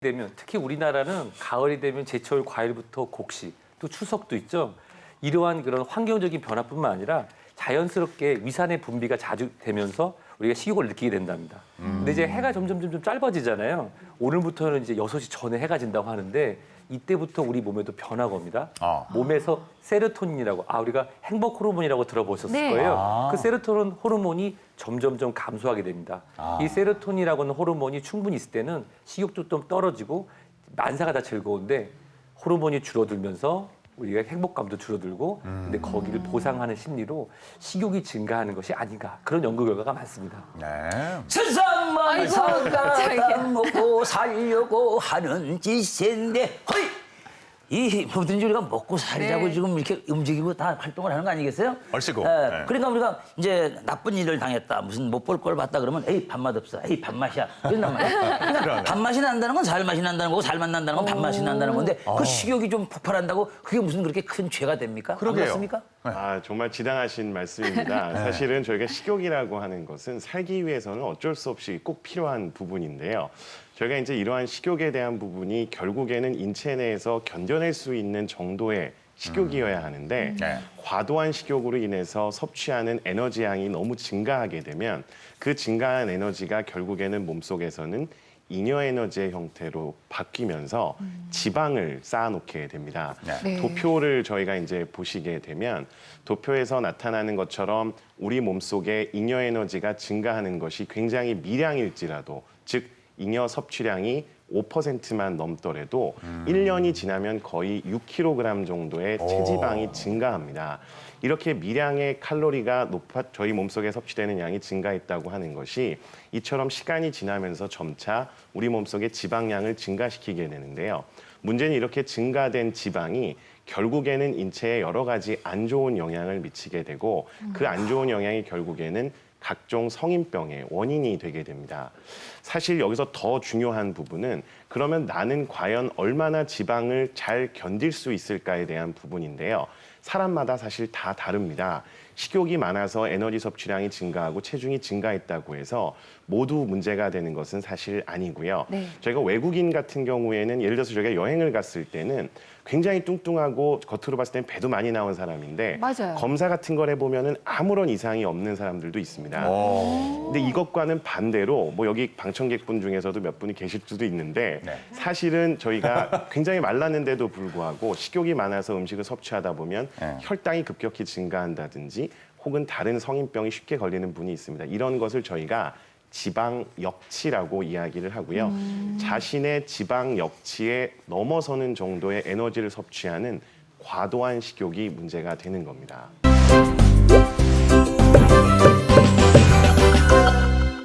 되면 특히 우리나라는 가을이 되면 제철 과일부터 곡식 또 추석도 있죠. 이러한 그런 환경적인 변화뿐만 아니라 자연스럽게 위산의 분비가 자주 되면서 우리가 식욕을 느끼게 된답니다. 근데 이제 해가 점점 짧아지잖아요. 오늘부터는 이제 6시 전에 해가 진다고 하는데 이때부터 우리 몸에도 변화가 옵니다. 몸에서 세로토닌이라고, 우리가 행복 호르몬이라고 들어보셨을 거예요. 그 세로토닌 호르몬이 점점 감소하게 됩니다. 이 세로토닌이라고 하는 호르몬이 충분히 있을 때는 식욕도 좀 떨어지고 만사가 다 즐거운데 호르몬이 줄어들면서 우리가 행복감도 줄어들고 근데 거기를 보상하는 심리로 식욕이 증가하는 것이 아닌가 그런 연구 결과가 많습니다. 세상만 살다 먹고 살려고 하는 짓인데 허이! 이 뭐든지 우리가 먹고 살자고 지금 이렇게 움직이고 다 활동을 하는 거 아니겠어요? 얼씨구. 그러니까 우리가 이제 나쁜 일을 당했다, 무슨 못 볼 걸 봤다 그러면 에이 밥맛 없어, 에이 밥맛이야 이런단 말이야. 그러니까 밥맛이 난다는 건 살맛이 난다는 거고 살맛 난다는 건 밥맛이 난다는 건데 그 식욕이 좀 폭발한다고 그게 무슨 그렇게 큰 죄가 됩니까? 그러게요. 안 그렇습니까? 정말 지당하신 말씀입니다. 사실은 저희가 식욕이라고 하는 것은 살기 위해서는 어쩔 수 없이 꼭 필요한 부분인데요. 저희가 이제 이러한 식욕에 대한 부분이 결국에는 인체 내에서 견뎌낼 수 있는 정도의 식욕이어야 하는데 과도한 식욕으로 인해서 섭취하는 에너지 양이 너무 증가하게 되면 그 증가한 에너지가 결국에는 몸속에서는 잉여 에너지의 형태로 바뀌면서 지방을 쌓아놓게 됩니다. 도표를 저희가 이제 보시게 되면 도표에서 나타나는 것처럼 우리 몸속에 잉여 에너지가 증가하는 것이 굉장히 미량일지라도 즉 잉여 섭취량이 5%만 넘더라도 1년이 지나면 거의 6kg 정도의 체지방이 증가합니다. 이렇게 미량의 칼로리가 저희 몸속에 섭취되는 양이 증가했다고 하는 것이 이처럼 시간이 지나면서 점차 우리 몸속의 지방량을 증가시키게 되는데요. 문제는 이렇게 증가된 지방이 결국에는 인체에 여러 가지 안 좋은 영향을 미치게 되고 그 안 좋은 영향이 결국에는 각종 성인병의 원인이 되게 됩니다. 사실 여기서 더 중요한 부분은 그러면 나는 과연 얼마나 지방을 잘 견딜 수 있을까에 대한 부분인데요. 사람마다 사실 다 다릅니다. 식욕이 많아서 에너지 섭취량이 증가하고 체중이 증가했다고 해서 모두 문제가 되는 것은 사실 아니고요. 저희가 외국인 같은 경우에는 예를 들어서 저희가 여행을 갔을 때는 굉장히 뚱뚱하고 겉으로 봤을 때는 배도 많이 나온 사람인데 맞아요. 검사 같은 걸 해보면은 아무런 이상이 없는 사람들도 있습니다. 근데 이것과는 반대로 뭐 여기 방청객분 중에서도 몇 분이 계실 수도 있는데 사실은 저희가 굉장히 말랐는데도 불구하고 식욕이 많아서 음식을 섭취하다 보면 혈당이 급격히 증가한다든지 혹은 다른 성인병이 쉽게 걸리는 분이 있습니다. 이런 것을 저희가 지방 역치라고 이야기를 하고요. 자신의 지방 역치에 넘어서는 정도의 에너지를 섭취하는 과도한 식욕이 문제가 되는 겁니다.